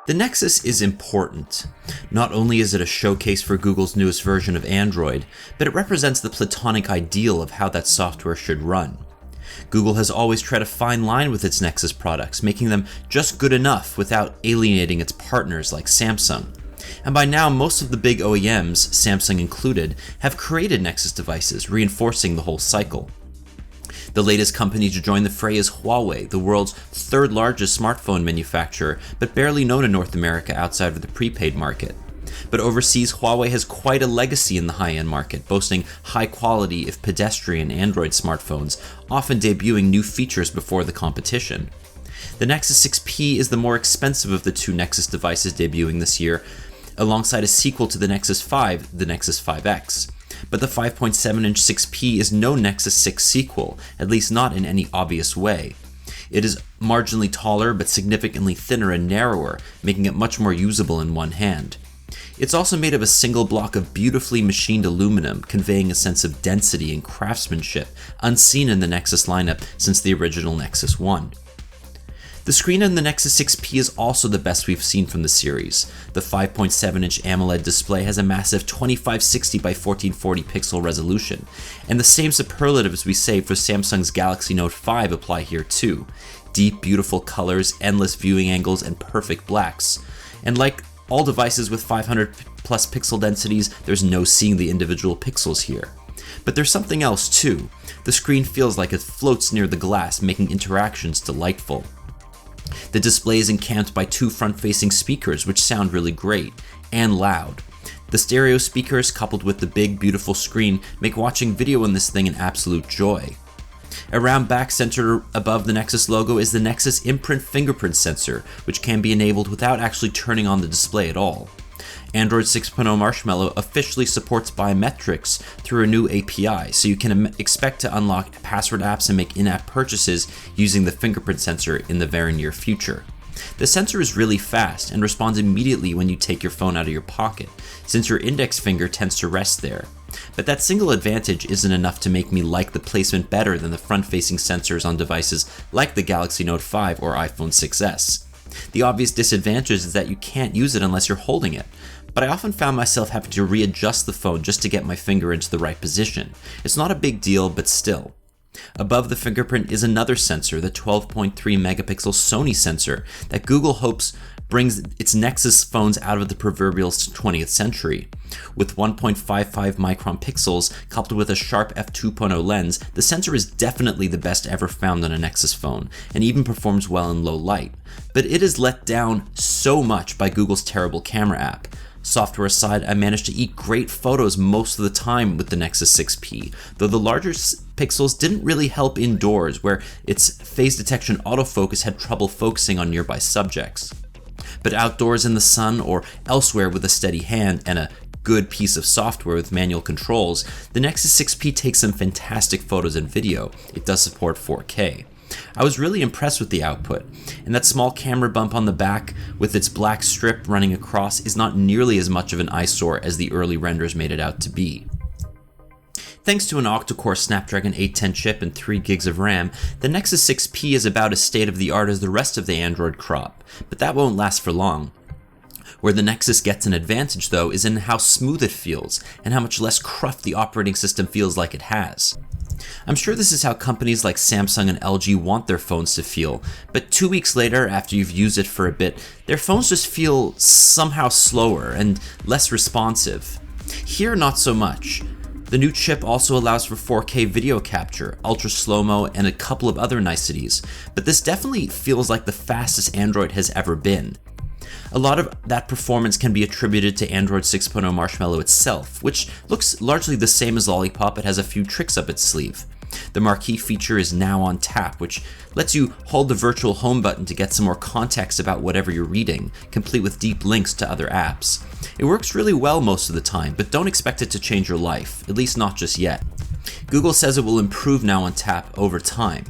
The Nexus is important. Not only is it a showcase for Google's newest version of Android, but it represents the platonic ideal of how that software should run. Google has always tread a fine line with its Nexus products, making them just good enough without alienating its partners like Samsung. And by now, most of the big OEMs, Samsung included, have created Nexus devices, reinforcing the whole cycle. The latest company to join the fray is Huawei, the world's third largest smartphone manufacturer, but barely known in North America outside of the prepaid market. But overseas, Huawei has quite a legacy in the high-end market, boasting high-quality, if pedestrian, Android smartphones, often debuting new features before the competition. The Nexus 6P is the more expensive of the two Nexus devices debuting this year, alongside a sequel to the Nexus 5, the Nexus 5X. But the 5.7-inch 6P is no Nexus 6 sequel, at least not in any obvious way. It is marginally taller but significantly thinner and narrower, making it much more usable in one hand. It's also made of a single block of beautifully machined aluminum, conveying a sense of density and craftsmanship unseen in the Nexus lineup since the original Nexus 1. The screen on the Nexus 6P is also the best we've seen from the series. The 5.7-inch AMOLED display has a massive 2560 by 1440 pixel resolution, and the same superlatives we say for Samsung's Galaxy Note 5 apply here too. Deep, beautiful colors, endless viewing angles, and perfect blacks. And like all devices with 500 plus pixel densities, there's no seeing the individual pixels here. But there's something else too. The screen feels like it floats near the glass, making interactions delightful. The display is encamped by two front-facing speakers, which sound really great and loud. The stereo speakers, coupled with the big, beautiful screen, make watching video on this thing an absolute joy. Around back, centered above the Nexus logo, is the Nexus Imprint fingerprint sensor, which can be enabled without actually turning on the display at all. Android 6.0 Marshmallow officially supports biometrics through a new API, so you can expect to unlock password apps and make in-app purchases using the fingerprint sensor in the very near future. The sensor is really fast and responds immediately when you take your phone out of your pocket, since your index finger tends to rest there. But that single advantage isn't enough to make me like the placement better than the front-facing sensors on devices like the Galaxy Note 5 or iPhone 6s. The obvious disadvantage is that you can't use it unless you're holding it, but I often found myself having to readjust the phone just to get my finger into the right position. It's not a big deal, but still. Above the fingerprint is another sensor, the 12.3 megapixel Sony sensor, that Google hopes brings its Nexus phones out of the proverbial 20th century. With 1.55 micron pixels coupled with a sharp f2.0 lens, the sensor is definitely the best ever found on a Nexus phone, and even performs well in low light. But it is let down so much by Google's terrible camera app. Software aside, I managed to eat great photos most of the time with the Nexus 6P, though the larger pixels didn't really help indoors, where its phase detection autofocus had trouble focusing on nearby subjects. But outdoors in the sun or elsewhere with a steady hand and a good piece of software with manual controls, the Nexus 6P takes some fantastic photos and video. It does support 4K. I was really impressed with the output, and that small camera bump on the back with its black strip running across is not nearly as much of an eyesore as the early renders made it out to be. Thanks to an octa-core Snapdragon 810 chip and 3 gigs of RAM, the Nexus 6P is about as state-of-the-art as the rest of the Android crop, but that won't last for long. Where the Nexus gets an advantage, though, is in how smooth it feels, and how much less cruft the operating system feels like it has. I'm sure this is how companies like Samsung and LG want their phones to feel, but 2 weeks later, after you've used it for a bit, their phones just feel somehow slower and less responsive. Here, not so much. The new chip also allows for 4K video capture, ultra slow-mo, and a couple of other niceties, but this definitely feels like the fastest Android has ever been. A lot of that performance can be attributed to Android 6.0 Marshmallow itself, which looks largely the same as Lollipop but has a few tricks up its sleeve. The marquee feature is now on tap, which lets you hold the virtual home button to get some more context about whatever you're reading, complete with deep links to other apps. It works really well most of the time, but don't expect it to change your life, at least not just yet. Google says it will improve now on tap over time.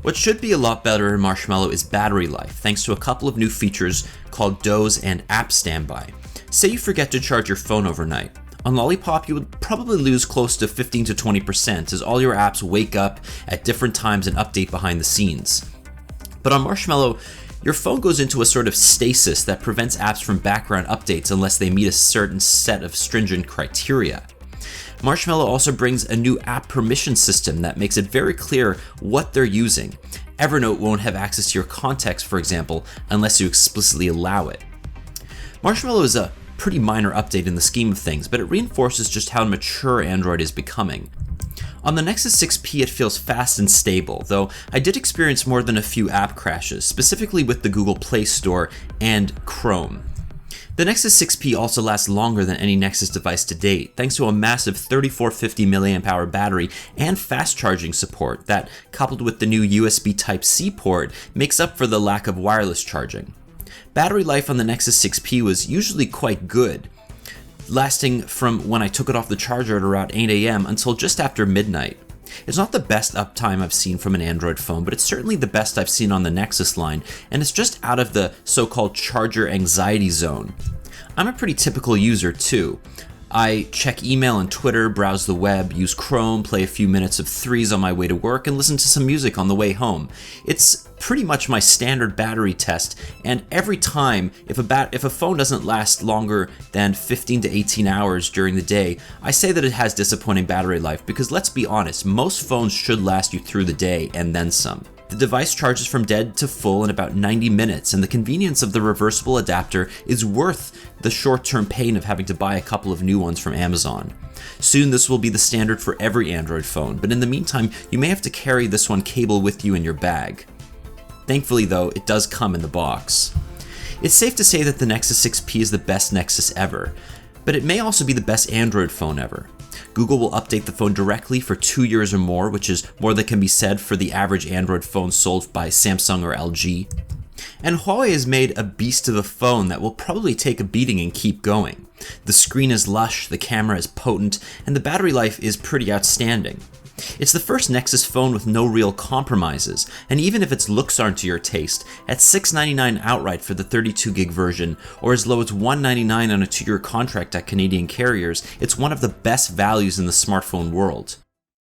What should be a lot better in Marshmallow is battery life, thanks to a couple of new features called Doze and App Standby. Say you forget to charge your phone overnight. On Lollipop, you would probably lose close to 15 to 20% as all your apps wake up at different times and update behind the scenes. But on Marshmallow, your phone goes into a sort of stasis that prevents apps from background updates unless they meet a certain set of stringent criteria. Marshmallow also brings a new app permission system that makes it very clear what they're using. Evernote won't have access to your contacts, for example, unless you explicitly allow it. Marshmallow is a pretty minor update in the scheme of things, but it reinforces just how mature Android is becoming. On the Nexus 6P it feels fast and stable, though I did experience more than a few app crashes, specifically with the Google Play Store and Chrome. The Nexus 6P also lasts longer than any Nexus device to date, thanks to a massive 3450 mAh battery and fast charging support that, coupled with the new USB Type-C port, makes up for the lack of wireless charging. Battery life on the Nexus 6P was usually quite good, lasting from when I took it off the charger at around 8 AM until just after midnight. It's not the best uptime I've seen from an Android phone, but it's certainly the best I've seen on the Nexus line, and it's just out of the so-called charger anxiety zone. I'm a pretty typical user too. I check email and Twitter, browse the web, use Chrome, play a few minutes of threes on my way to work, and listen to some music on the way home. It's pretty much my standard battery test, and every time, if a phone doesn't last longer than 15 to 18 hours during the day, I say that it has disappointing battery life, because let's be honest, most phones should last you through the day and then some. The device charges from dead to full in about 90 minutes, and the convenience of the reversible adapter is worth the short-term pain of having to buy a couple of new ones from Amazon. Soon this will be the standard for every Android phone, but in the meantime, you may have to carry this one cable with you in your bag. Thankfully though, it does come in the box. It's safe to say that the Nexus 6P is the best Nexus ever, but it may also be the best Android phone ever. Google will update the phone directly for 2 years or more, which is more than can be said for the average Android phone sold by Samsung or LG. And Huawei has made a beast of a phone that will probably take a beating and keep going. The screen is lush, the camera is potent, and the battery life is pretty outstanding. It's the first Nexus phone with no real compromises, and even if its looks aren't to your taste, at $699 outright for the 32GB version, or as low as $199 on a 2-year contract at Canadian carriers, it's one of the best values in the smartphone world.